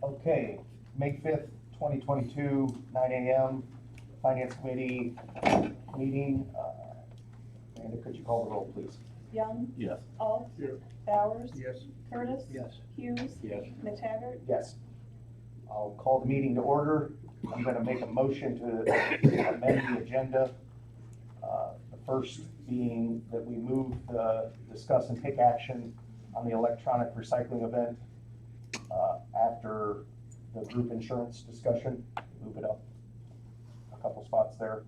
Okay, May 5th, 2022, 9 a.m., Finance Committee meeting. Amanda, could you call the roll, please? Young? Yes. Alt? Yes. Bowers? Yes. Curtis? Yes. Hughes? Yes. McTaggart? Yes. I'll call the meeting to order. I'm going to make a motion to amend the agenda. The first being that we move the discuss and take action on the electronic recycling event after the group insurance discussion. Move it up a couple spots there.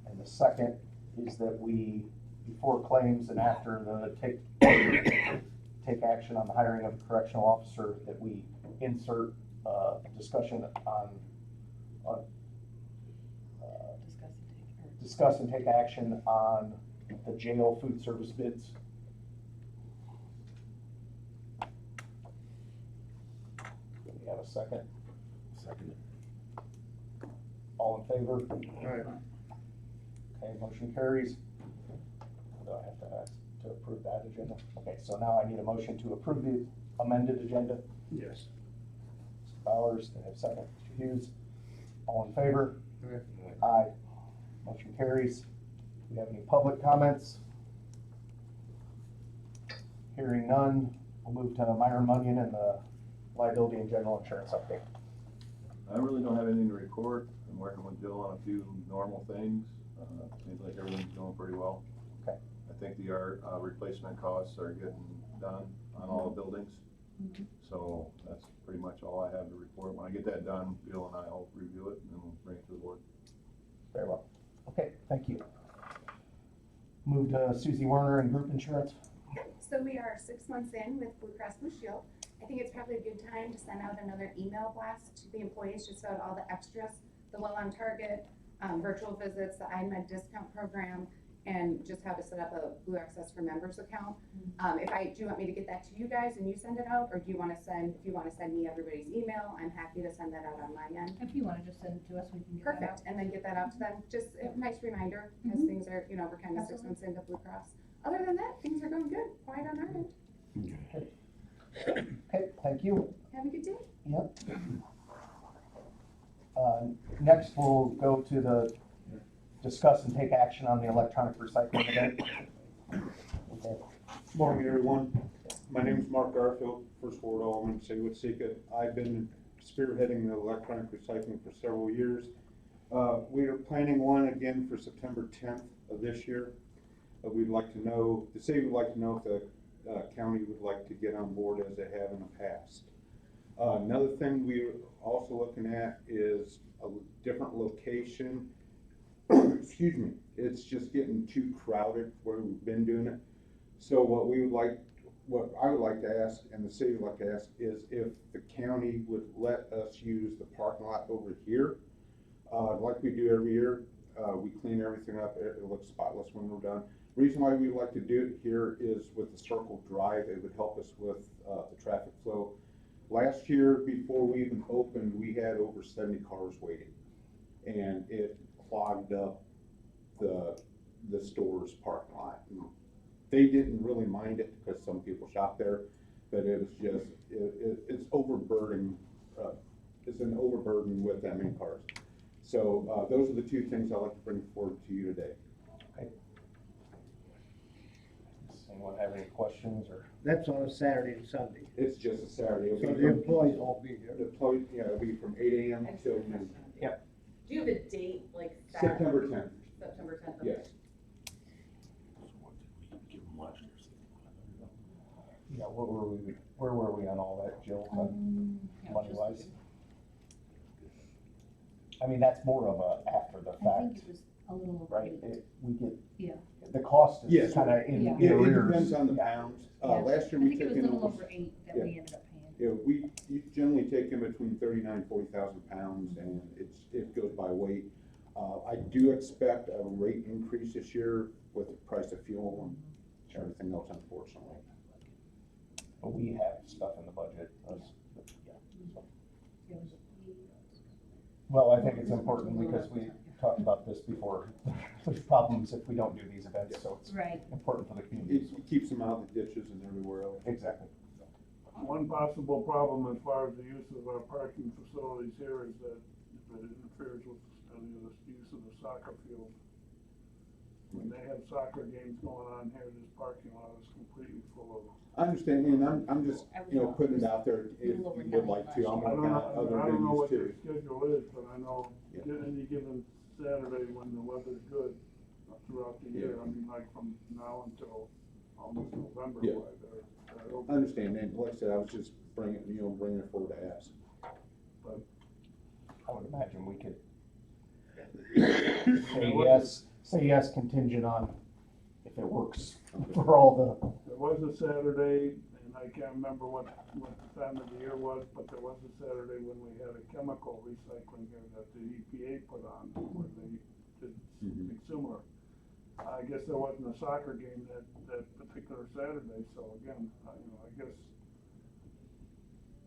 And the second is that we, before claims and after the take action on the hiring of a correctional officer, that we insert discussion on discuss and take action on the jail food service bids. Do we have a second? Second. All in favor? Aye. Okay, motion carries. Do I have to ask to approve that agenda? Okay, so now I need a motion to approve the amended agenda. Yes. Mr. Bowers, do I have a second? Mr. Hughes? All in favor? Aye. Aye. Motion carries. Do we have any public comments? Hearing none, we'll move to Myron Munyon and the liability and general insurance update. I really don't have anything to report. I'm working with Jill on a few normal things. Seems like everything's going pretty well. Okay. I think the replacement costs are getting done on all the buildings. Mhm. So that's pretty much all I have to report. When I get that done, Jill and I will review it and then we'll bring it to the board. Very well. Okay, thank you. Move to Susie Werner and group insurance. So we are 6 months in with Blue Cross Blue Shield. I think it's probably a good time to send out another email blast to the employees just about all the extras, the well on target, virtual visits, the IMED discount program, and just how to set up a Blue Access for Members account. Do you want me to get that to you guys and you send it out, or do you want to send, if you want to send me everybody's email, I'm happy to send that out on my end. If you want to just send it to us, we can get that out. Perfect, and then get that out to them. Just a nice reminder, because Mhm. things are, we're kind of 6 Absolutely. months into Blue Cross. Other than that, things are going good, quiet on our end. Okay, thank you. Have a good day. Yep. Next, we'll go to the discuss and take action on the electronic recycling event. Okay. Morning, everyone. My name is Mark Garfield, First Ward Alderman, City of Watsika. I've been spearheading the electronic recycling for several years. We are planning one again for September 10th of this year. We'd like to know, the city would like to know if the county would like to get on board as they have in the past. Another thing we're also looking at is a different location. Excuse me, it's just getting too crowded where we've been doing it. So what I would like to ask, and the city would like to ask, is if the county would let us use the parking lot over here, like we do every year. We clean everything up, it looks spotless when we're done. Reason why we like to do it here is with the Circle Drive, it would help us with the traffic flow. Last year, before we even opened, we had over 70 cars waiting, and it clogged up the store's parking lot. They didn't really mind it because some people shop there, but it was just, it's overburdening, it's an overburden with that many cars. So those are the two things I'd like to bring forward to you today. Okay. Does anyone have any questions or? That's on a Saturday and Sunday. It's just a Saturday. It'll So be the from- employees won't be here. The employees, yeah, it'll be from 8 a.m. till noon. Yep. Do you have a date, like Saturday? September 10th, September 10th? yes. Yeah, where were we on all that, Jill, money wise? I mean, that's more of a after the I think fact, it was a little over right? 8. We get, Yeah. the cost is Yes. kind of in Yeah. It arrears. depends on the Yeah. pounds. Yeah. Last year I we think it took was a in little over, over 8 that yeah. we ended up paying. yeah, we generally take in between 39 and 40,000 pounds, and it goes by weight. I do expect a rate increase this year with the price of fuel and everything else, unfortunately. But we have stuff in the budget. Yeah. It was- Well, I think it's important because we talked about this before. There's problems if we don't do these events, so it's Right. important for the community. It keeps them out of the ditches and everywhere else. Exactly. One possible problem as far as the use of our parking facilities here is that if it interferes with the use of the soccer field. When they have soccer games going on here, this parking lot is completely full of. I understand, and I'm just, putting it out there, if you would like to, I'm I don't working out other know, I don't know venues what their too. schedule is, but I know any given Saturday when the weather's good throughout the year, I mean, like from now until almost November. Yeah. why they're I open. understand, and like I said, I was just bringing it forward to ask. I would imagine we could say yes contingent on if it works for all There was a Saturday, and I can't remember what the time of the year was, but there was a Saturday when we had a chemical recycling here that the EPA put on, where they did something similar. I guess there wasn't a soccer game that particular Saturday, so again, I guess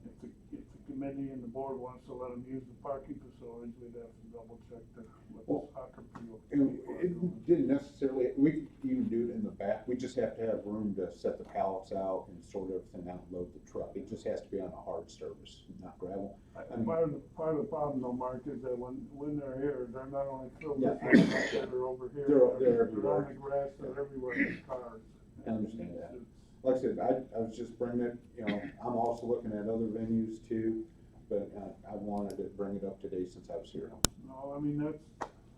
if the committee and the board wants to let them use the parking facilities, we'd have to double check what the soccer field. It didn't necessarily, we could even do it in the back, we just have to have room to set the pallets out and sort everything out and load the truck. It just has to be on a hard surface, not gravel. Part of the problem though, Mark, is that when they're here, they're not only filled with, Yeah. they're over here, They're they're everywhere. on the grass, they're everywhere in cars. I understand that. It's- Like I said, I was just bringing it, I'm also looking at other venues too, but I wanted to bring it up today since I was here. No, I mean, that's,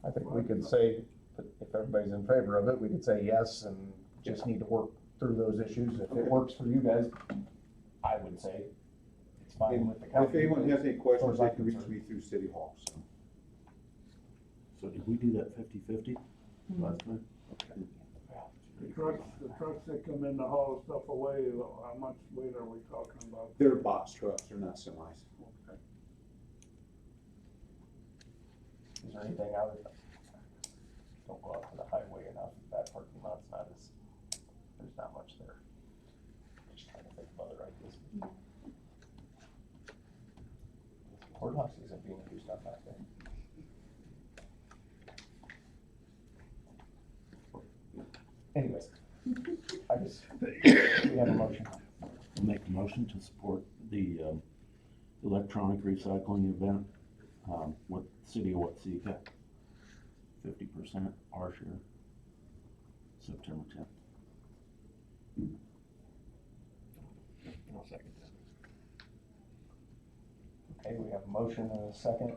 I think we could say, that if everybody's in favor of it, we could say yes and just need to work through those issues. If it works for you guys, I would say it's fine with the If county. anyone has any questions, As far they as can I'm reach concerned. me through City Hall, so. So did we do that 50-50 last time? the trucks that come in to haul stuff away, how much weight are we talking about? They're box trucks, they're not semis. Okay. Is there anything out of, don't go out to the highway enough, that parking lot's not as, there's not much there. Just trying to think of other ideas. Courthouse isn't being used on that day. Anyways, I just, we have a motion. I'll make the motion to support the electronic recycling event with City of Watsika. 50% our share, September 10th. I'll second that. Okay, we have a motion and a second.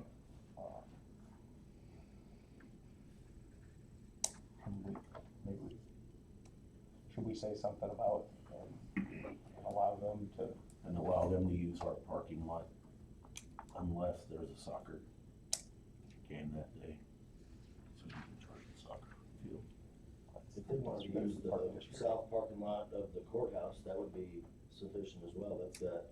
Should we say something about allow them to? And allow them to use our parking lot unless there's a soccer game that day. So you can charge the soccer field. If they want to use the south parking lot of the courthouse, that would be sufficient as well. That's got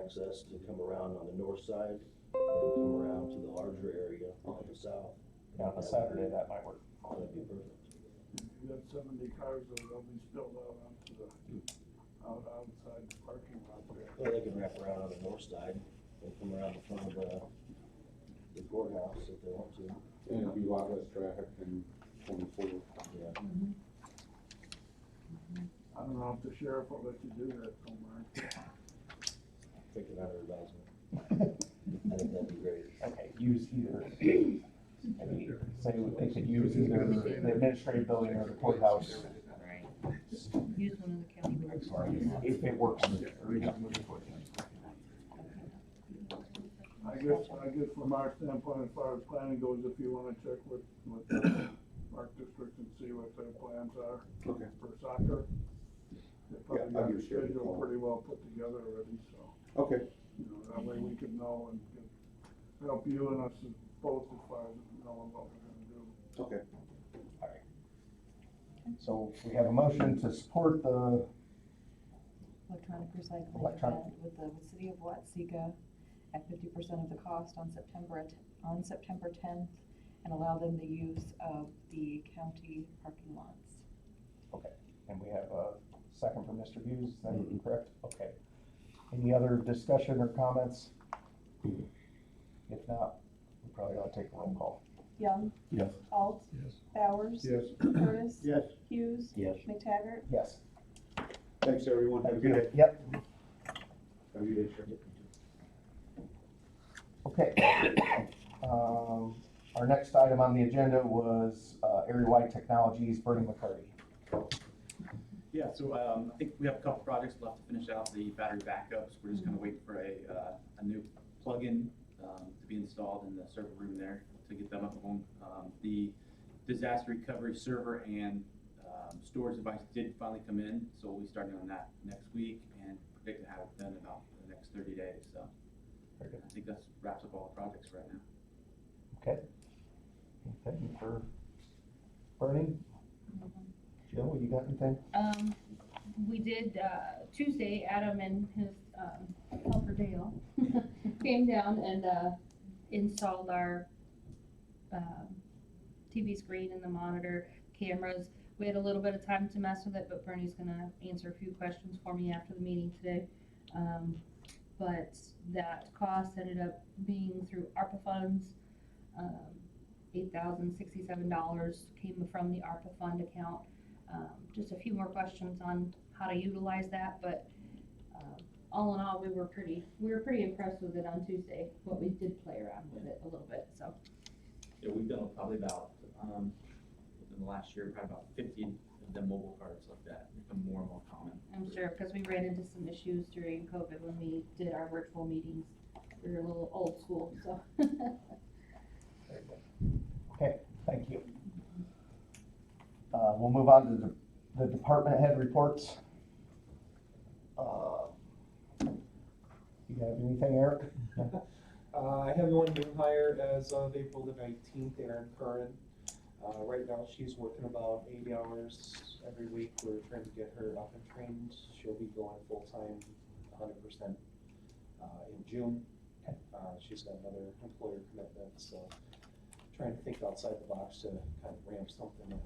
access to come around on the north side and come around to the larger area on the south. Yeah, on a Saturday, that might work. That'd be perfect. You got 70 cars that'll be spilled out onto the, outside the parking lot there. Well, they can wrap around on the north side and come around the front of the courthouse if they want to. And it'll be a lot less traffic than 24. Yeah. I don't know if the sheriff will let you do that, though, Mark. Take it under advisement. I think that'd be great. Okay, use either, maybe say they could use either the administrative building or the courthouse. Right. Use one of the county boards. If it works. I guess from our standpoint, as far as planning goes, if you wanna check with the Park District and see what their plans are Okay. for soccer. They probably I'll got give the Sheriff a schedule call. pretty well put together already, so, Okay, that way we could know and can help you and us both as far as knowing what we're gonna do. okay. So we have a motion to support the, Electronic recycling Electronic. event with the City of Watsika at 50% of the cost on September 10th, and allow them the use of the county parking lots. okay, and we have a second from Mr. Hughes, is that correct? Okay. Any other discussion or comments? If not, we probably ought to take a roll call. Young, Yes. Alt, Yes. Bowers, Yes. Curtis, Yes. Hughes, Yes. McTaggart. Yes. Thanks, everyone. Have a good day. Yep. Have a good day, Sheriff. Okay. Our next item on the agenda was Areawide Technologies, Bernie McCarty. Yeah, so I think we have a couple projects left to finish out the battery backups. We're just gonna wait for a new plug-in to be installed in the server room there to get them up and going. The disaster recovery server and storage device did finally come in, so we'll be starting on that next week and predict to have it done about the next 30 days. So Very good. I think that wraps up all the projects right now. Okay. Okay, for Bernie? Jill, you got anything? We did, Tuesday, Adam and his, helper Dale came down and, installed our, TV screen and the monitor, cameras. We had a little bit of time to mess with it, but Bernie's gonna answer a few questions for me after the meeting today. But that cost ended up being through ARPA funds. $8,067 came from the ARPA fund account. Just a few more questions on how to utilize that, but all in all, we were pretty impressed with it on Tuesday. What we did play around with it a little bit, so. Yeah, we've done probably about, within the last year, probably about 50 of the mobile cards like that, become more and more common. I'm sure, because we ran into some issues during COVID when we did our virtual meetings. We were a little old school, so. Okay, thank you. We'll move on to the department head reports. You have anything, Eric? I have one new hire as of April the 19th, Erin Curran. Right now, she's working about 80 hours every week. We're trying to get her up and trained. She'll be going full-time 100% in June. She's got another employer commitment, so trying to think outside the box to kind of ramp something in.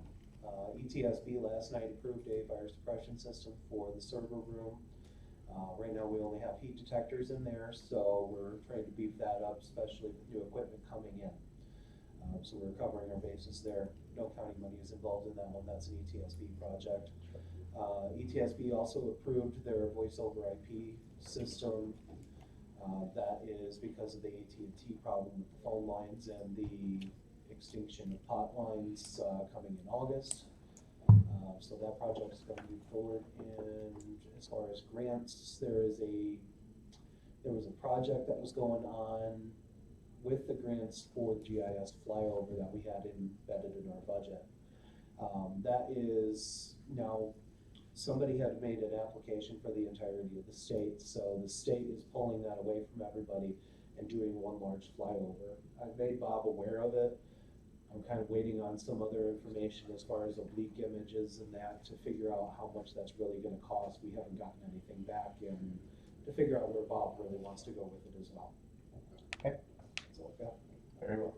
ETSB last night approved a fire suppression system for the server room. Right now we only have heat detectors in there, so we're trying to beef that up, especially with new equipment coming in. So we're covering our bases there. No county money is involved in that one. That's an ETSB project. ETSB also approved their voice over IP system. That is because of the AT&T problem with the phone lines and the extinction of pot lines coming in August. So that project is going to move forward. And as far as grants, there was a project that was going on with the grants for the GIS flyover that we had embedded in our budget. That is now, somebody had made an application for the entirety of the state, so the state is pulling that away from everybody and doing one large flyover. I've made Bob aware of it. I'm kind of waiting on some other information as far as oblique images and that to figure out how much that's really going to cost. We haven't gotten anything back, and to figure out where Bob really wants to go with it as well. Okay. So, yeah. Very well.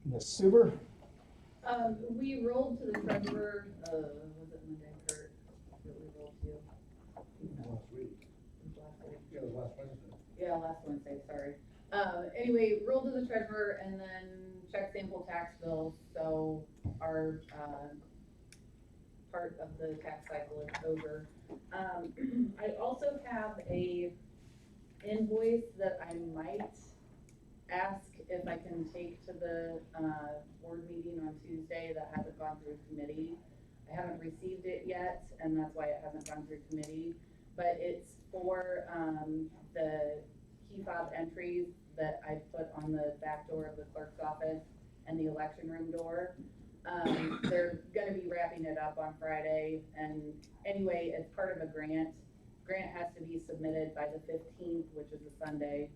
Ms. Suber? We rolled to the treasurer, was it Monday, Kurt? That we rolled to? Last week. Last week. Yeah, it was last Wednesday. Yeah, last Wednesday, sorry. Anyway, rolled to the treasurer and then check sample tax bills, so our, part of the tax cycle is over. I also have a invoice that I might ask if I can take to the, board meeting on Tuesday that hasn't gone through committee. I haven't received it yet, and that's why it hasn't gone through committee, but it's for, the key fob entries that I put on the back door of the clerk's office and the election room door. They're gonna be wrapping it up on Friday, and anyway, it's part of a grant. Grant has to be submitted by the 15th, which is a Sunday.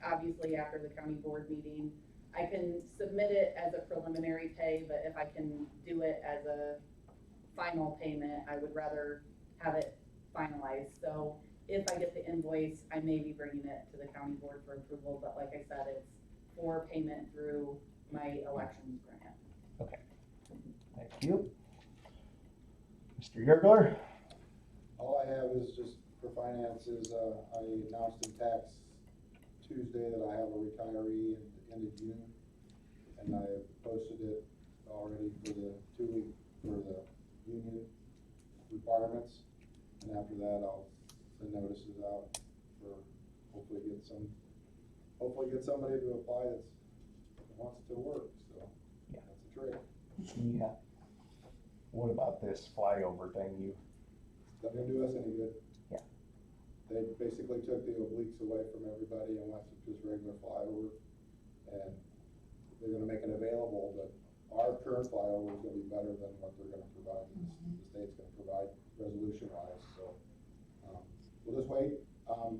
Obviously after the county board meeting. I can submit it as a preliminary pay, but if I can do it as a final payment, I would rather have it finalized. So if I get the invoice, I may be bringing it to the county board for approval, but like I said, it's for payment through my elections grant. Okay. Thank you. Mr. Yergler? All I have is just for finances, I announced in tax Tuesday that I have a retiree in the end of June, and I posted it already for the 2 week, for the union requirements, and after that I'll the notices out for hopefully get somebody to apply that wants to work, so Yeah. that's a trick. Yeah. What about this flyover thing? It's not gonna do us any good. Yeah. They basically took the obliques away from everybody and went to just regular flyover, and they're gonna make it available, but our current flyover is gonna be better than what they're gonna provide, the state's gonna provide resolution wise, so. We'll just wait, and,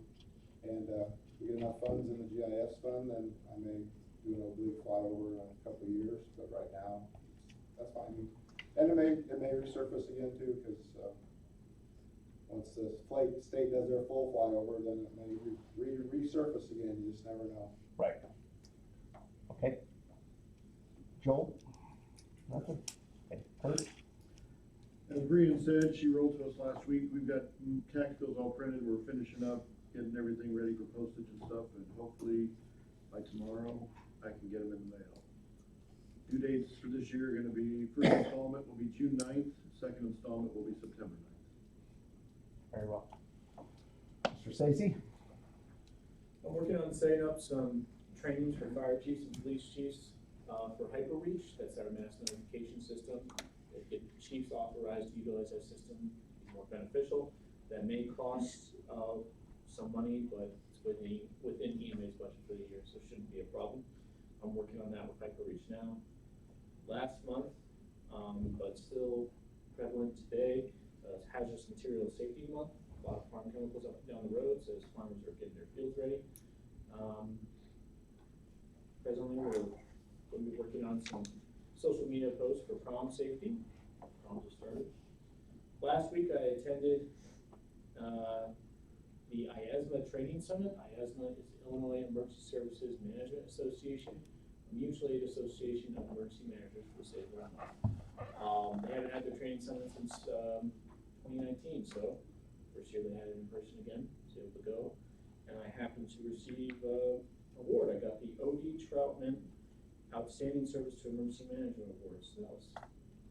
we get enough funds in the GIS fund, then I may do an oblique flyover in a couple of years, but right now, that's fine. And it may resurface again too, cause, once the state does their full flyover, then it may resurface again, you just never know. Right. Okay. Joel? Nothing? Okay. Kurt? As Brian said, she wrote to us last week, we've got tax bills all printed, we're finishing up, getting everything ready for postage and stuff, and hopefully by tomorrow, I can get them in the mail. Due dates for this year are gonna be, first installment will be June 9th, second installment will be September 9th. Very well. Mr. Stacy? I'm working on setting up some trainings for fire chiefs and police chiefs for HyperReach. That's our mass notification system. If get chiefs authorized to utilize our system, it's more beneficial. That may cost some money, but it's within EMA's budget for the year, so it shouldn't be a problem. I'm working on that with HyperReach now. Last month, but still prevalent today, it's Hazardous Material Safety Month. A lot of farm chemicals up and down the roads as farmers are getting their fields ready. Presently, we're going to be working on some social media posts for prom safety. Prom just started. Last week, I attended the IASMA Training Summit. IASMA is Illinois Emergency Services Management Association, a mutual aid association of emergency managers for the state of Illinois. They haven't had their training summit since 2019, so first year they had it in person again, was able to go. And I happened to receive an award. I got the O.D. Troutman Outstanding Service to Emergency Management Award, so that was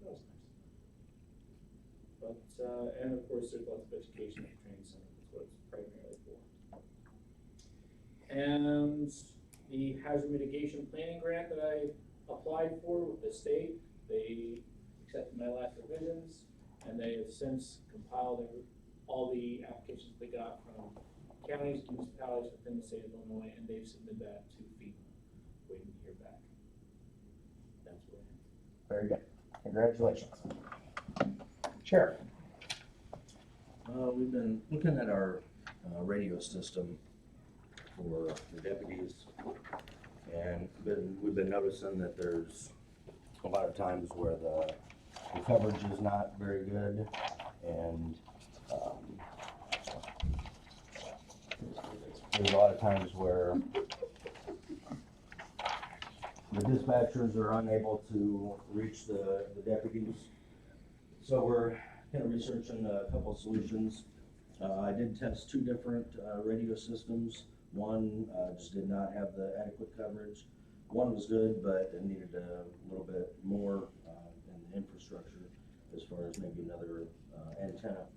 nice. But, and of course, there's lots of education at the training center. That's what it's primarily for. And the hazard mitigation planning grant that I applied for with the state, they accepted my last revisions, and they have since compiled all the applications they got from counties, municipalities within the state of Illinois, and they've submitted that to FEMA, waiting to hear back. That's what I have. Very good. Congratulations. Sheriff? We've been looking at our radio system for the deputies, and we've been noticing that there's a lot of times where the coverage is not very good, and there's a lot of times where the dispatchers are unable to reach the deputies. So we're kind of researching a couple of solutions. I did test two different radio systems. One just did not have the adequate coverage. One was good, but it needed a little bit more in the infrastructure as far as maybe another antenna.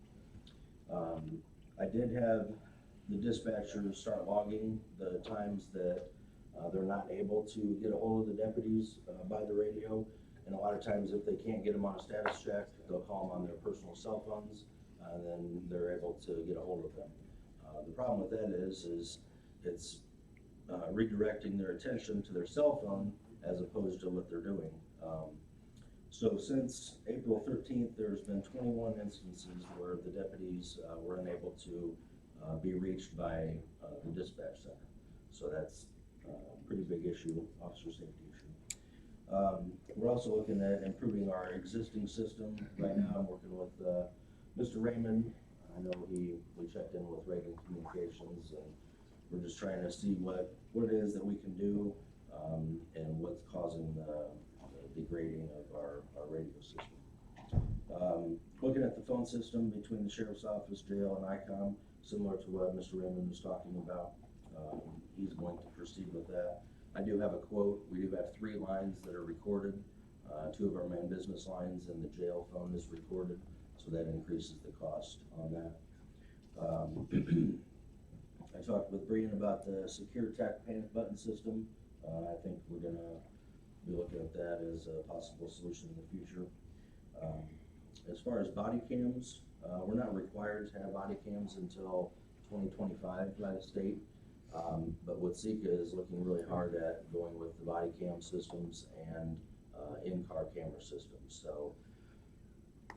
I did have the dispatchers start logging the times that they're not able to get a hold of the deputies by the radio. And a lot of times if they can't get them on a status check, they'll call them on their personal cell phones, and then they're able to get a hold of them. The problem with that is it's redirecting their attention to their cell phone as opposed to what they're doing. So since April 13th, there's been 21 instances where the deputies were unable to be reached by the dispatch center. So that's a pretty big issue, officer safety issue. We're also looking at improving our existing system. Right now I'm working with Mr. Raymond. I know we checked in with Reagan Communications, and we're just trying to see what it is that we can do and what's causing the degrading of our radio system. Looking at the phone system between the Sheriff's Office, jail, and ICOM, similar to what Mr. Raymond was talking about. He's going to proceed with that. I do have a quote. We do have 3 lines that are recorded. 2 of our main business lines, and the jail phone is recorded, so that increases the cost on that. I talked with Brian about the secure tack panic button system. I think we're gonna be looking at that as a possible solution in the future. As far as body cams, we're not required to have body cams until 2025 by the state. But what Sika is looking really hard at going with the body cam systems and in-car camera systems. So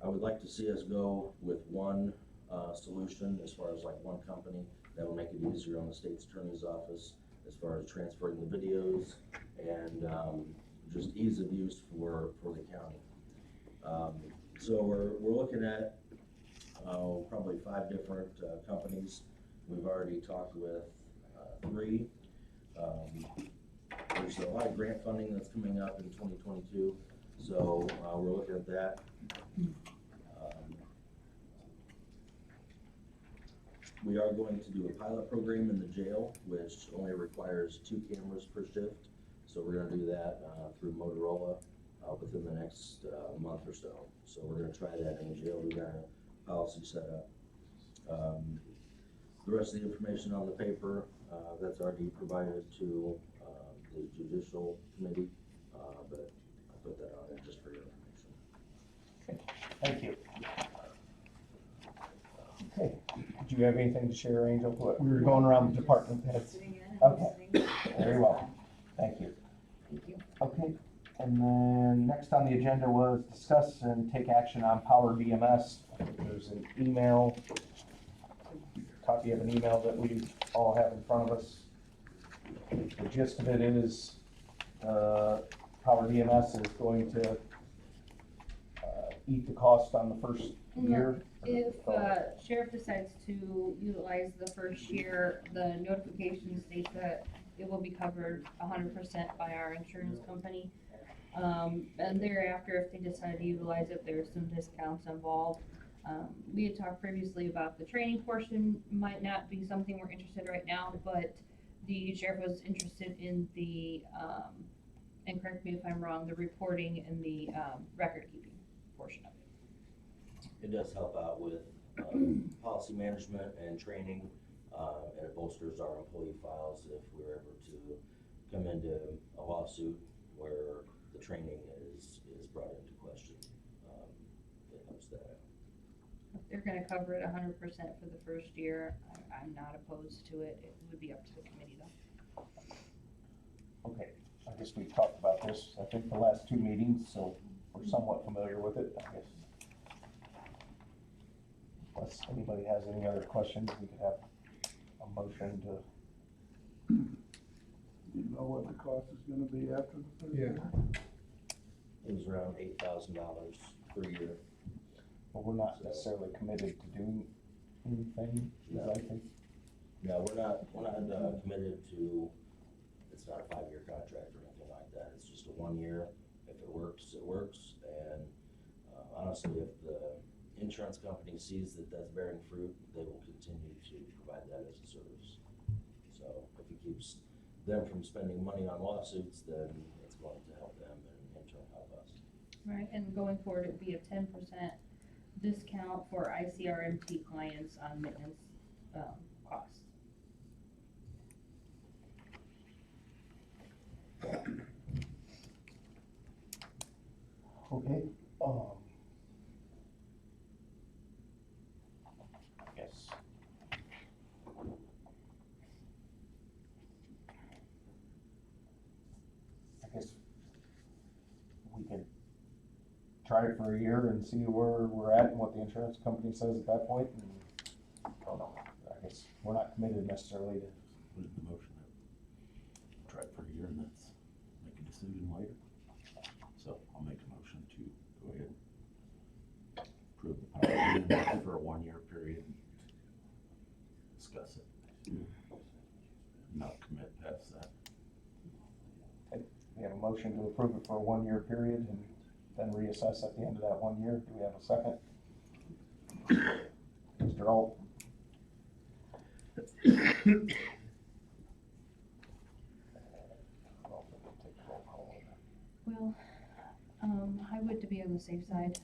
I would like to see us go with one solution as far as like one company. That will make it easier on the state's attorney's office as far as transferring the videos and just ease of use for the county. So we're looking at probably 5 different companies. We've already talked with 3. There's a lot of grant funding that's coming up in 2022, so we're looking at that. We are going to do a pilot program in the jail, which only requires 2 cameras per shift. So we're going to do that through Motorola within the next month or so. So we're going to try that in the jail. We've got a policy set up. The rest of the information on the paper that's already provided to the Judicial Committee, but I'll put that on there just for your information. Okay, thank you. Okay, do you have anything to share, Angel? We were going around the department heads. Okay, very well, thank you. Okay, and then next on the agenda was discuss and take action on Powerdms. There's an email, copy of an email that we all have in front of us. The gist of it is Powerdms is going to eat the cost on the first year. If sheriff decides to utilize the first year, the notification states that it will be covered 100% by our insurance company. And thereafter, if they decide to utilize it, there's some discounts involved. We had talked previously about the training portion might not be something we're interested in right now, but the sheriff was interested in the, and correct me if I'm wrong, the reporting and the record keeping portion of it. It does help out with policy management and training, and it bolsters our employee files if we're ever to come into a lawsuit where the training is brought into question. It helps that out. If they're gonna cover it 100% for the first year, I'm not opposed to it. It would be up to the committee though. Okay, I guess we've talked about this, I think the last 2 meetings, so we're somewhat familiar with it, I guess. Unless anybody has any other questions, we could have a motion to. You know what the cost is gonna be after the first year? It was around $8,000 per year. But we're not necessarily committed to doing anything, No. I think. No, we're not committed to, it's not a 5-year contract or anything like that. It's just a 1 year. If it works, it works. And honestly, if the insurance company sees that that's bearing fruit, they will continue to provide that as a service. So if it keeps them from spending money on lawsuits, then it's going to help them and in turn help us. Right, and going forward, it'd be a 10% discount for ICRMT clients on maintenance costs. Okay, I guess we could try it for a year and see where we're at and what the insurance company says at that point. And I don't know, I guess we're not committed necessarily to. Put in the motion that try it for a year and let's make a decision later. So I'll make a motion to go ahead and approve the Powerdms for a 1-year period. Discuss it. Not commit past that. We have a motion to approve it for a 1-year period and then reassess at the end of that 1 year. Do we have a second? Mr. Alt? Well, I would, to be on the safe side,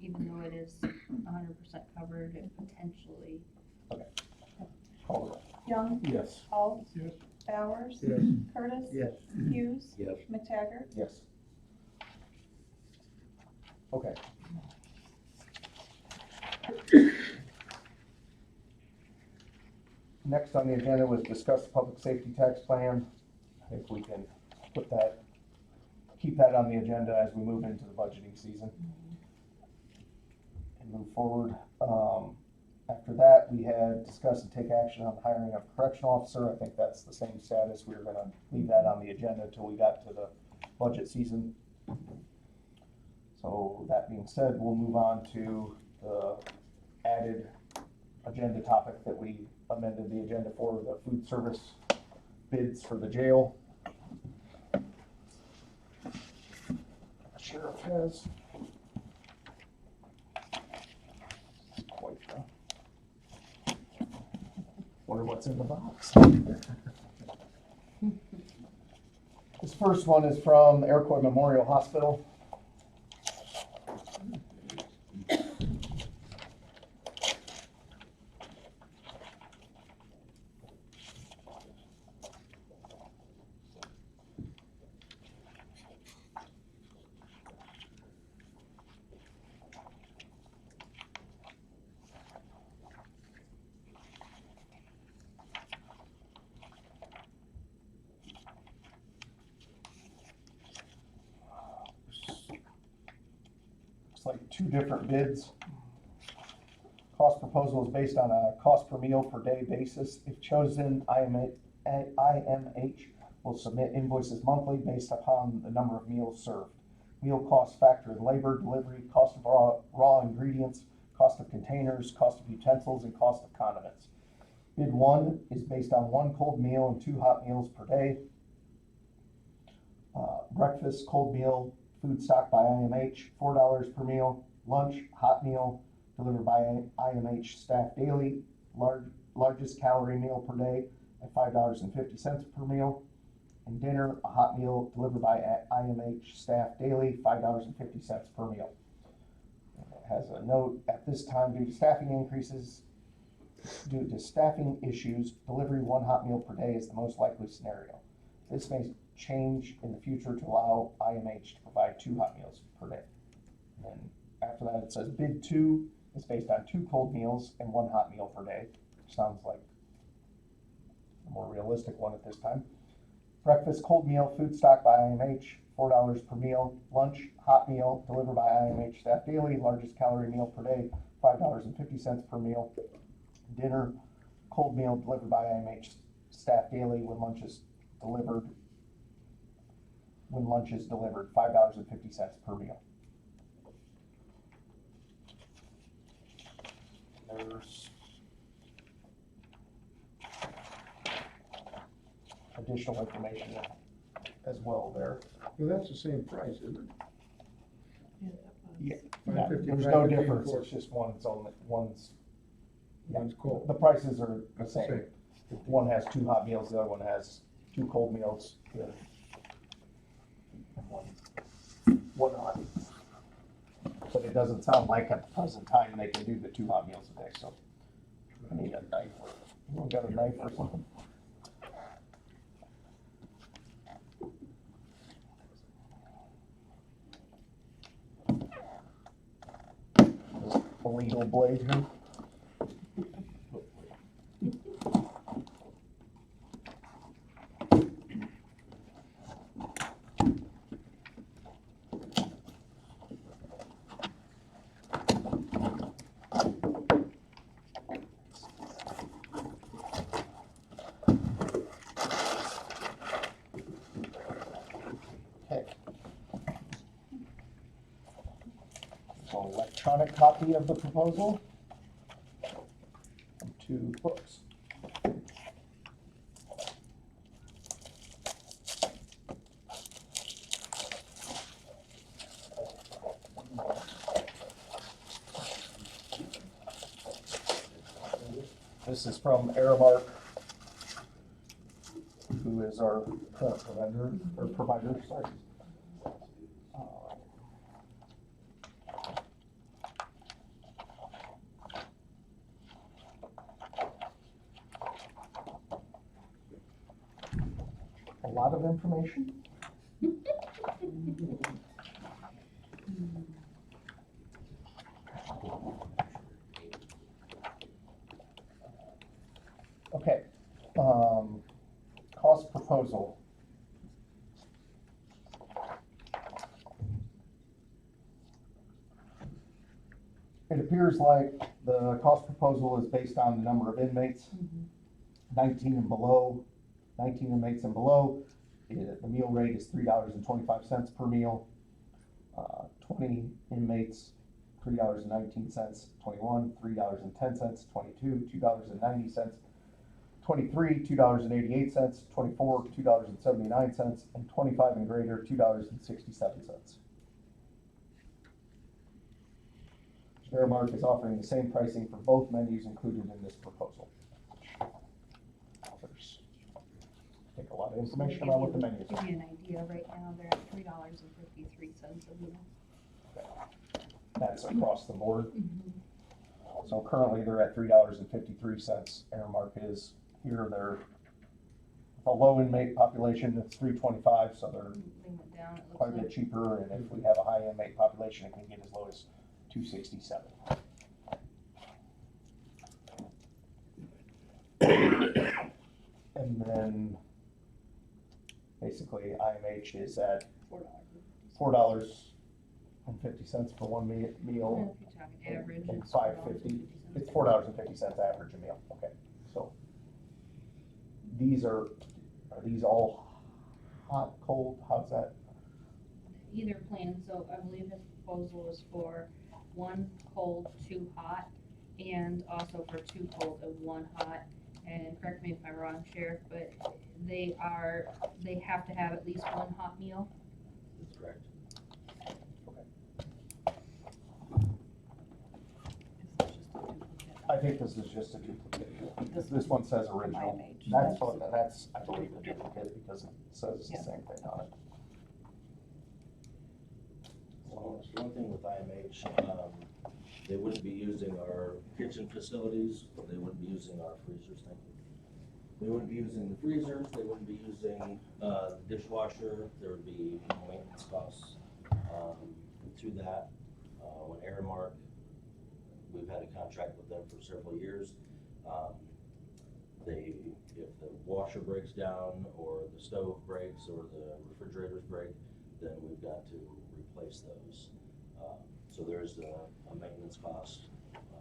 even though it is 100% covered, it potentially Call the roll. Young, Yes. Alt, Yes. Bowers, Yes. Curtis. Yes. Hughes. Yes. McTaggart. Yes. Okay. Next on the agenda was discuss the public safety tax plan. I think we can put that, keep that on the agenda as we move into the budgeting season. And move forward. After that, we had discussed and take action on hiring a correctional officer. I think that's the same status. We were gonna leave that on the agenda until we got to the budget season. So that being said, we'll move on to the added agenda topic that we amended the agenda for, the food service bids for the jail. Sheriff has quite the, wonder what's in the box. This first one is from Areawide Memorial Hospital. Like two different bids. Cost proposal is based on a cost per meal per day basis. If chosen, IMH will submit invoices monthly based upon the number of meals served. Meal costs factor in labor, delivery, cost of raw ingredients, cost of containers, cost of utensils, and cost of condiments. Bid 1 is based on 1 cold meal and 2 hot meals per day. Breakfast, cold meal, food stock by IMH, $4 per meal. Lunch, hot meal, delivered by IMH staff daily. Largest calorie meal per day at $5.50 per meal. And dinner, a hot meal, delivered by IMH staff daily, $5.50 per meal. It has a note, at this time, due to staffing issues, delivery 1 hot meal per day is the most likely scenario. This may change in the future to allow IMH to provide 2 hot meals per day. And then after that, it says bid 2 is based on 2 cold meals and 1 hot meal per day, which sounds like a more realistic one at this time. Breakfast, cold meal, food stock by IMH, $4 per meal. Lunch, hot meal, delivered by IMH staff daily, largest calorie meal per day, $5.50 per meal. Dinner, cold meal, delivered by IMH staff daily when lunch is delivered, $5.50 per meal. There's additional information as well there. Well, that's the same price, isn't it? Yeah, $5.50, there's no $5.50 difference, for- it's just one's, One's cold. the prices are the That's the same. same. One has 2 hot meals, the other one has 2 cold meals. The other- One hot. But it doesn't sound like at the present time they can do the 2 hot meals a day, so I need a knife. Anyone got a knife or something? A legal blade here. Okay. So electronic copy of the proposal. And 2 books. This is from Areawide, who is our current provider, sorry. lot of information. Okay, cost proposal. It appears like the cost proposal is based on the number of inmates, 19 and below, 19 inmates and below. The meal rate is $3.25 per meal. 20 inmates, $3.19, 21, $3.10, 22, $2.90, 23, $2.88, 24, $2.79, and 25 and greater, $2.67. Airmark is offering the same pricing for both menus included in this proposal. There's, I think, a lot of information about what the menus Give are. you an idea, right now, they're at $3.53 a meal. That's across the board. So currently they're at $3.53. Airmark is here. They're a low inmate population. It's $3.25, so they're They went down, it looks quite a bit like. cheaper. And if we have a high inmate population, it can get as low as $2.67. And then basically IMH is at $4.50 for one meal. If you're talking average, And it's $5.50. $4.50. It's $4.50 average a meal. Okay, so these are these all hot, cold? How's that? Either plan, so I believe his proposal was for 1 cold, 2 hot, and also for 2 cold and 1 hot. And correct me if I'm wrong, Sheriff, but they have to have at least 1 hot meal. That's correct. I think this is just a duplicate. This one says original. That's, I believe, a duplicate because it says the same thing on it. So one thing with IMH, they wouldn't be using our kitchen facilities, they wouldn't be using our freezers, thank you. They wouldn't be using the freezers, they wouldn't be using, the dishwasher, there would be no maintenance costs, to that. When Aremark, we've had a contract with them for several years. If the washer breaks down, or the stove breaks, or the refrigerators break, then we've got to replace those. So there's a maintenance cost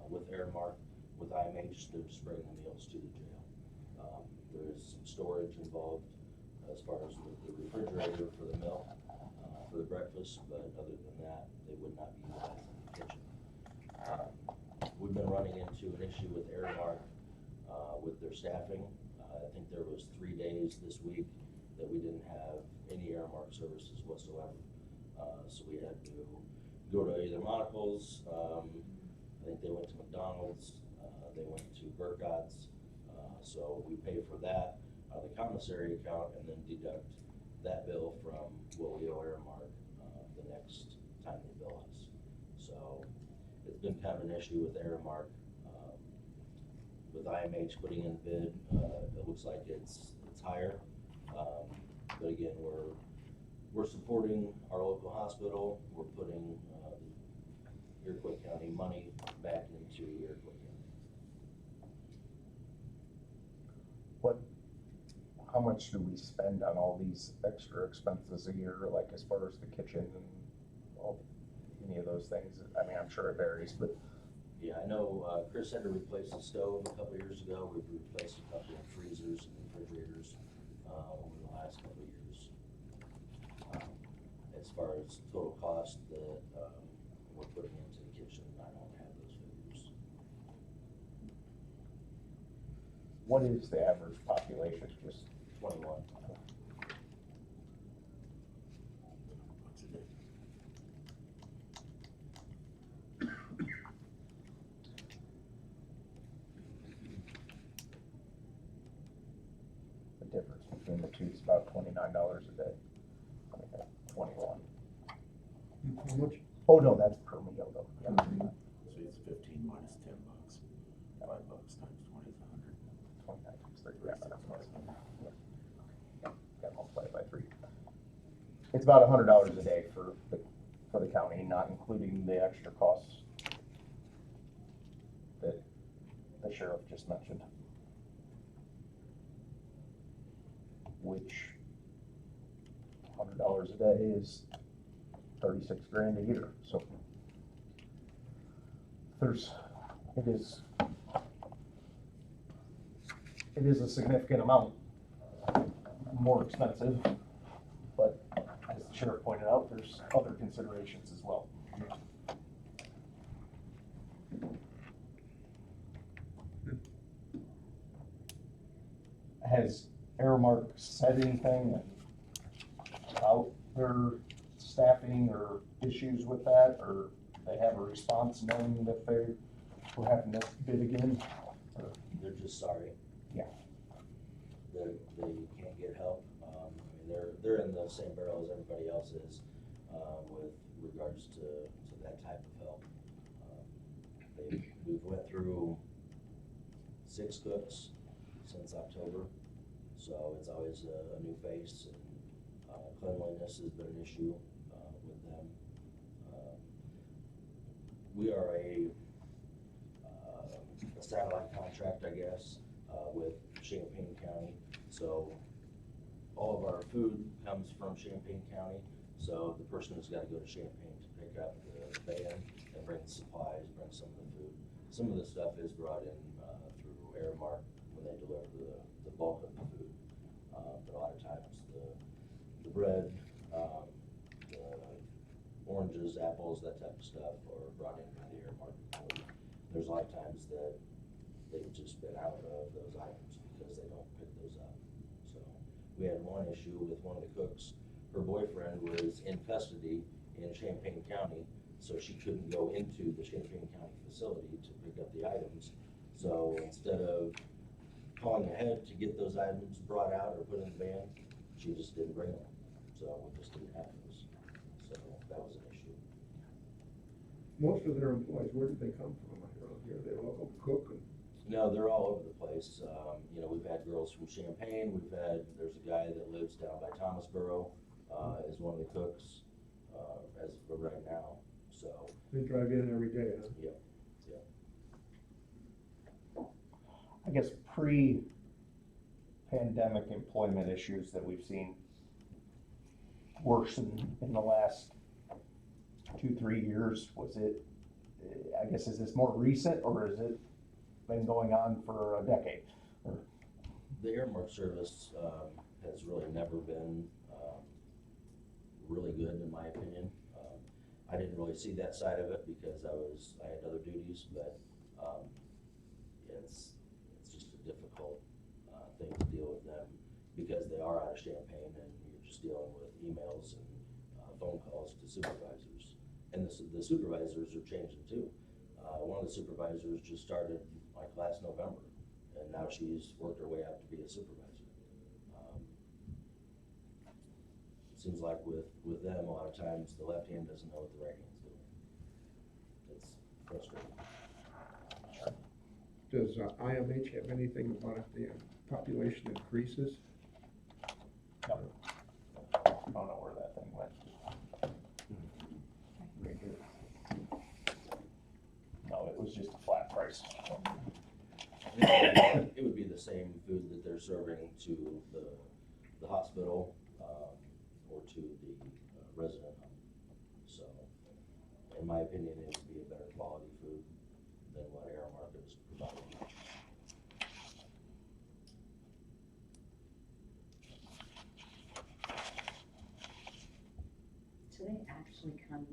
with Aremark. With IMH, they're just bringing the meals to the jail. There is some storage involved as far as the refrigerator for the milk, for the breakfast, but other than that, they would not be utilizing the kitchen. We've been running into an issue with Aremark with their staffing. I think there was 3 days this week that we didn't have any Aremark services whatsoever. So we had to go to either Monocle's, I think they went to McDonald's, they went to Burkott's. So we pay for that out of the commissary account and then deduct that bill from what we owe Aremark the next time they bill us. So it's been kind of an issue with Aremark. With IMH putting in bid, it looks like it's higher. But again, we're supporting our local hospital. We're putting Iroquois County money back into Iroquois County. How much do we spend on all these extra expenses a year, like as far as the kitchen and all, any of those things? I mean, I'm sure it varies, but. Yeah, I know Chris had to replace the stove a couple of years ago. We've replaced a couple of freezers and refrigerators over the last couple of years. As far as total cost that we're putting into the kitchen, I don't have those figures. What is the average population? Just 21. the difference between the two is about $29 a day. 21. How much? Oh, no, that's per meal though. Yeah. So it's 15 minus $10. $5 times 20 is 100. 29 times 30, yeah, that's what I was thinking. Yeah, multiply it's about $100 a day for the county, not including the extra costs that the sheriff just mentioned. Which $100 a day is 36 grand a year. So it is a significant amount more expensive, but as the sheriff pointed out, there's other considerations as well. Has Airmark said anything about their staffing or issues with that, or they have a response knowing that they were having to bid again? Or? They're just sorry. Yeah. They can't get help. I mean, they're in the same barrel as everybody else is, with regards to that type of help. We've went through 6 cooks since October, so it's always a new face, and cleanliness has been an issue with them. We are a satellite contract, I guess, with Champaign County, so all of our food comes from Champaign County, so the person has got to go to Champaign to pick up the van and bring the supplies, bring some of the food. Some of the stuff is brought in through Airmark when they deliver the bulk of the food, but a lot of times the bread, the oranges, apples, that type of stuff are brought in from the Airmark. There's a lot of times that they've just been out of those items because they don't pick those up. So we had one issue with one of the cooks. Her boyfriend was in custody in Champaign County, so she couldn't go into the Champaign County facility to pick up the items. So instead of calling ahead to get those items brought out or put in the van, she just didn't bring them. So we just didn't have those. So that was an issue. Most of their employees, where did they come from around here? They local cook and. No, they're all over the place. You know, we've had girls from Champaign. There's a guy that lives down by Thomasboro, is one of the cooks, as for right now. So They drive in every day, huh? Yep. I guess pre-pandemic employment issues that we've seen worsen in the last 2-3 years, was it, I guess, is this more recent, or has it been going on for a decade? Or? The Airmark service has really never been really good, in my opinion. I didn't really see that side of it because I had other duties, but it's just a difficult thing to deal with them because they are out of Champaign and you're just dealing with emails and phone calls to supervisors. And the supervisors are changing too. One of the supervisors just started like last November, and now she's worked her way up to be a supervisor. Seems like with them, a lot of times the left hand doesn't know what the right hand's doing. It's frustrating. Does IMH have anything about if the population increases? No. I don't know where that thing went. Right here. No, it was just a flat price. It would be the same food that they're serving to the hospital or to the resident home. So, in my opinion, it would be a better quality food than what Airmark is providing. Do they actually come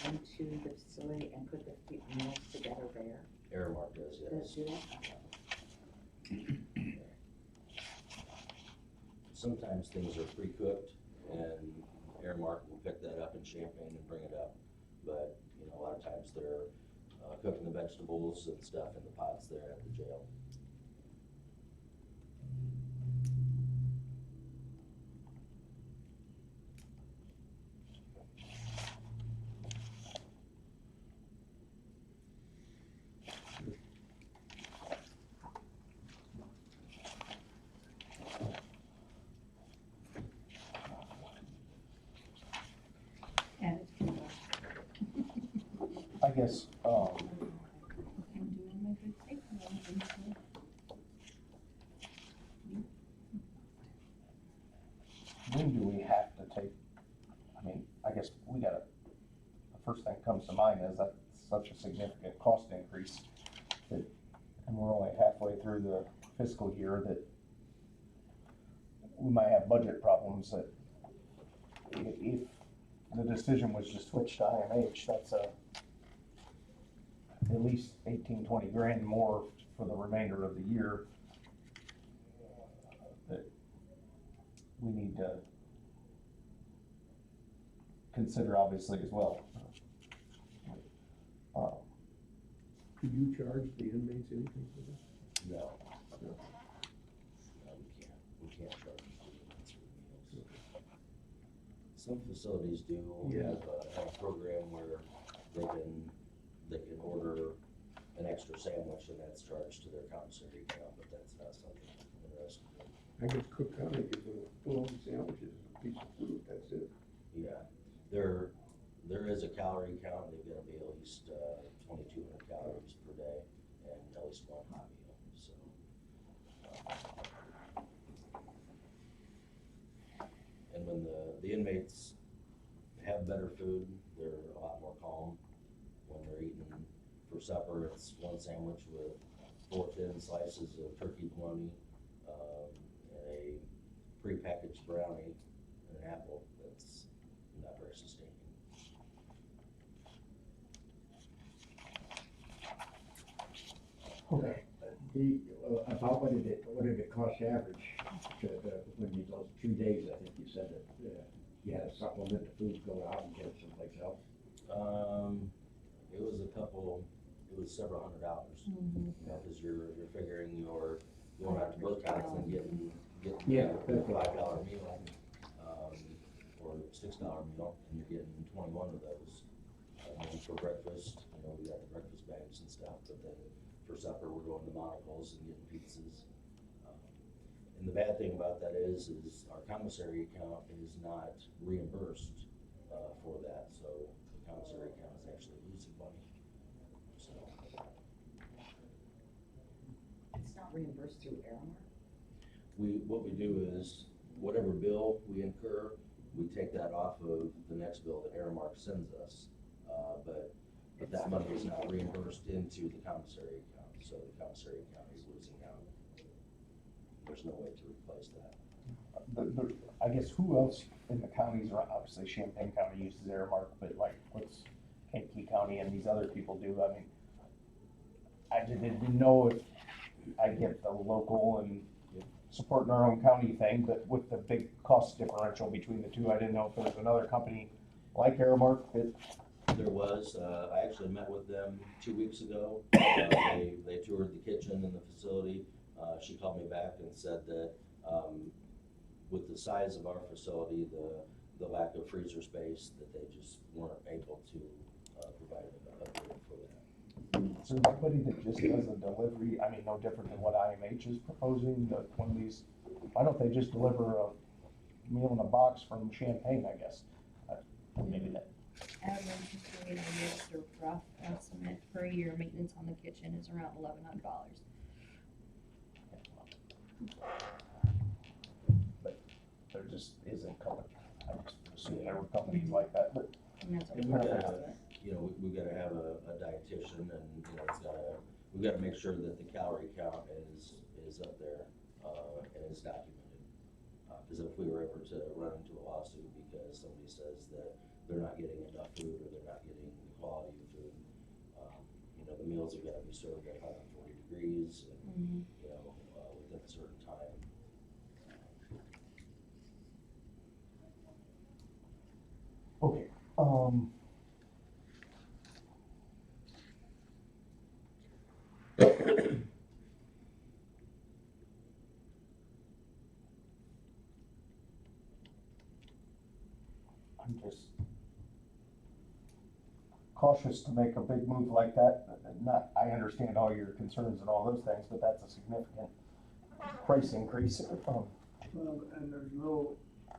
into the facility and put the meals together there? Airmark does, yes. Do they? Sometimes things are pre-cooked and Airmark will pick that up in Champaign and bring it up. But, you know, a lot of times they're cooking the vegetables and stuff in the pots there at the jail. guess, I'm doing my good safety one. when do we have to take, I mean, I guess we gotta, the first thing that comes to mind is that's such a significant cost increase that, and we're only halfway through the fiscal year, that we might have budget problems that if the decision was to switch to IMH, that's at least 18-20 grand more for the remainder of the year that we need to consider obviously as well. Do you charge the inmates anything for this? No. No, we can't charge students for meals. Some facilities do have a program where they can order an extra sandwich and that's charged to their commissary account, but that's not something the rest of them. I guess Cook County gives them full sandwiches, a piece of fruit, that's it. Yeah, there is a calorie count. They've got to be at least 2,200 calories per day and at least one hot meal, so. And when the inmates have better food, they're a lot more calm. When they're eating for supper, it's one sandwich with 4 thin slices of turkey bologna, and a prepackaged brownie and an apple. That's not very sustaining. Okay. About what did it cost average to, when you, those 2 days, I think you said that, you had to supplement the food, go out and get it someplace else? It was several $100s. You know, cause you're figuring you're going out to Burkhart's and getting a $5 meal, or $6 meal, and you're getting 21 of those. And for breakfast, you know, we got the breakfast bags and stuff, but then for supper, we're going to Monocle's and getting pizzas. And the bad thing about that is our commissary account is not reimbursed for that, so the commissary account is actually losing money. So It's not reimbursed through Areawide? what we do is whatever bill we incur, we take that off of the next bill that Aremark sends us. But that money is not reimbursed into the commissary account, so the commissary account is losing out. There's no way to replace that. I guess who else in the counties around, obviously Champaign County uses Airmark, but like what's Kankakee County and these other people do? I mean, I didn't know if I get the local and supporting our own county thing, but with the big cost differential between the two, I didn't know if there was another company like Airmark that. There was, I actually met with them 2 weeks ago. They toured the kitchen and the facility. She called me back and said that with the size of our facility, the lack of freezer space, that they just weren't able to provide a bid for that. Is there anybody that just does a delivery, I mean, no different than what IMH is proposing, that one of these, why don't they just deliver a meal in a box from Champaign, I guess? Maybe that. As I'm just doing a rough estimate per year, maintenance on the kitchen is around $1,100. But there just isn't company, I just assume there were companies like that, but. And that's And what we we're gotta, doing. you know, we've gotta have a dietitian, and, you know, we've gotta make sure that the calorie count is up there, and is documented. Cause if we were ever to run into a lawsuit because somebody says that they're not getting enough food, or they're not getting the quality of food, you know, the meals have gotta be served at 140 degrees, and, you know, within a certain time. Okay, I'm just cautious to make a big move like that. Not, I understand all your concerns and all those things, but that's a significant price increase. Well, and there's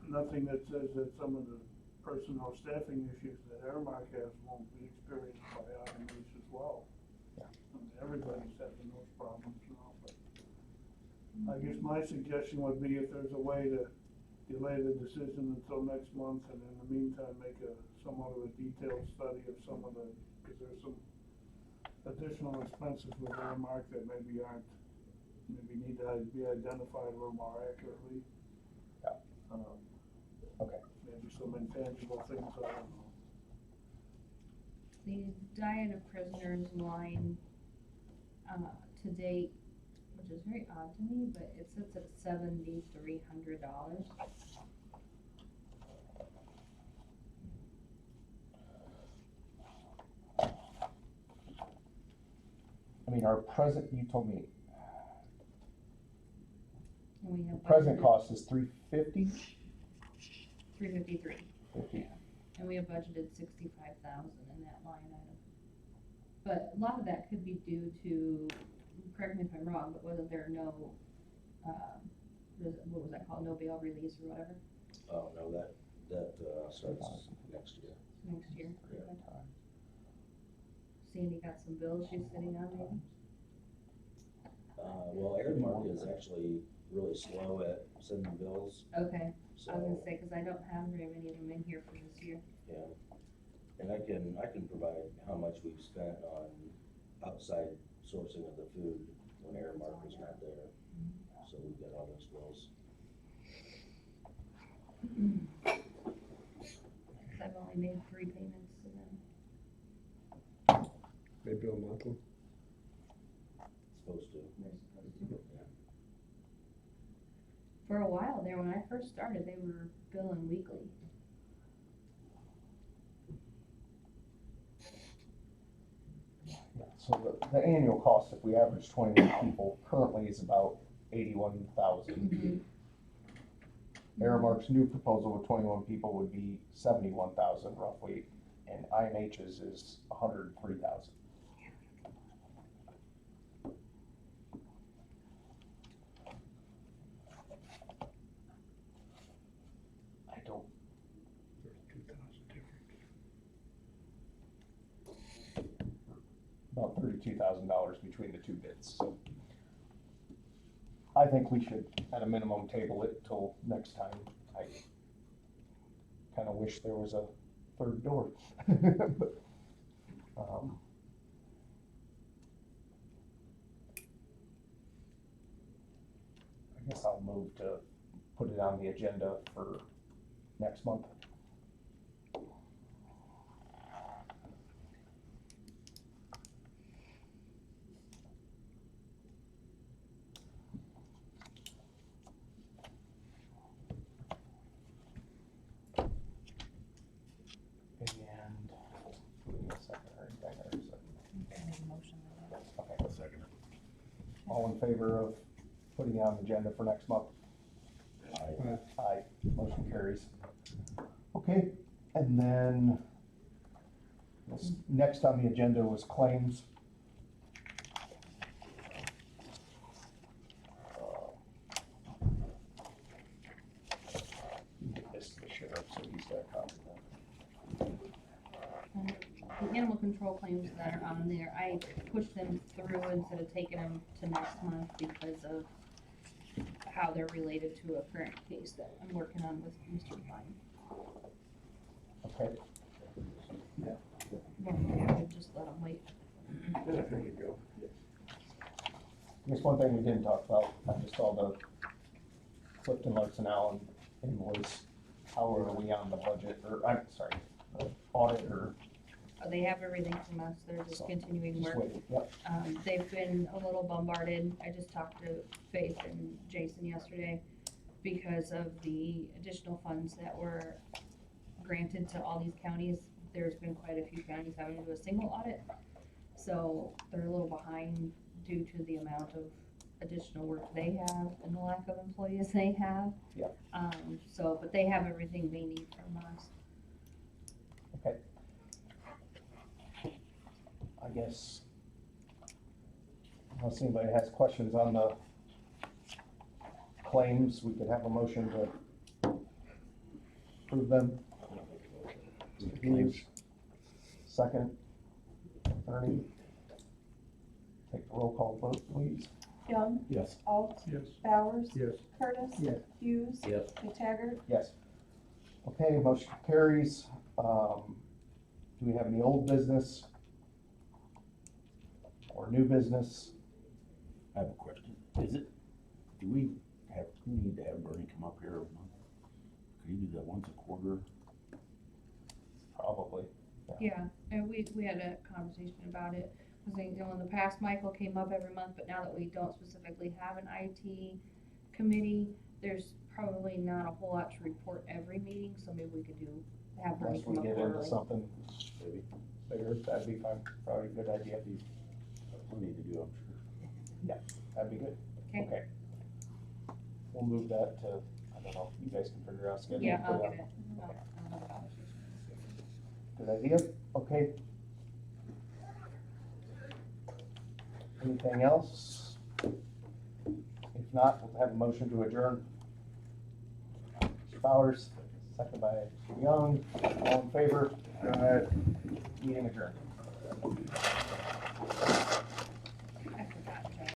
nothing that says that some of the personnel staffing issues that Airmark has won't be experienced by Iron Reach as well. Yeah. I mean, everybody's having those problems now, but I guess my suggestion would be if there's a way to delay the decision until next month, and in the meantime, make somewhat of a detailed study of some of the, because there's some additional expenses with Airmark that maybe need to be identified a little more accurately. Yeah. Okay. Maybe some intangible things, I don't know. The diet of prisoners line, to date, which is very odd to me, but it sits at $7,300. I mean, our present, you told me, And we have present budgeted cost is $350? $353. 50. And we have budgeted $65,000 in that line item. But a lot of that could be due to, correct me if I'm wrong, but wasn't there no, what was that called, no bail release or whatever, Oh, no, that starts next year. next year? Yeah. Okay. Sandy got some bills she's sitting on maybe? Well, Airmark is actually really slow at sending bills, Okay, so. I was gonna say, cause I don't have very many of them in here for this year. Yeah, and I can provide how much we've spent on outside sourcing of the food when Airmark was not there. So we've got all those bills. Cause I've only made 3 payments to them. They bill monthly? Supposed to. They're supposed to. For a while there, when I first started, they were billing weekly. Yeah, so the annual cost, if we average 21 people, currently is about 81,000. Airmark's new proposal with 21 people would be 71,000 roughly, and IMH's is 103,000. I don't. There's 2,000 difference. About $32,000 between the two bids, so. I think we should, at a minimum, table it till next time. I kinda wish there was a third door. But, I guess I'll move to put it on the agenda for next month. And, give me a second or anything, or is it? I made a motion on that. Okay. Second. All in favor of putting it on the agenda for next month? Aye. Aye, motion carries. Okay, and then, next on the agenda was claims. Give this to the sheriff, so he's got a copy of that. The animal control claims that are on there, I pushed them through instead of taking them to next month because of how they're related to a current case that I'm working on with Mr. Fine. Okay. Well, I would just let them wait. There you go. I guess one thing we didn't talk about, I just saw the Clifton Larson Allen invoice. How are we on the budget, or, I'm sorry, audit, or? They have everything from us, they're just continuing Just work. waiting, yep. They've been a little bombarded. I just talked to Faith and Jason yesterday because of the additional funds that were granted to all these counties. There's been quite a few counties having to do a single audit, so they're a little behind due to the amount of additional work they have and the lack of employees they have. Yep. So, but they have everything they need from us. Okay. I guess, unless anybody has questions on the claims, we could have a motion to approve them. Claims. Second, Ernie. Take the roll call vote, please. Young, Yes. Alt, Yes. Bowers, Yes. Curtis, Yes. Hughes, Yes. McTaggart. Yes. Okay, motion carries. Do we have any old business? Or new business? I have a question. Is it, do we need to have Bernie come up here every month? Could he do that once a quarter? Probably. Yeah, and we had a conversation about it. I was thinking, in the past, Michael came up every month, but now that we don't specifically have an IT committee, there's probably not a whole lot to report every meeting, so maybe we could have Bernie Unless we come up get into early. something bigger, that'd be fine. Probably a good idea. Plenty to do, I'm sure. Yeah, that'd be good. Okay. We'll move that to, I don't know, you guys can figure out schedule. Yeah, I'll for get that. it. I'll have a conversation. Good idea, okay. Anything else? If not, we'll have a motion to adjourn. Powers, second by Young, all in favor? Meeting adjourned.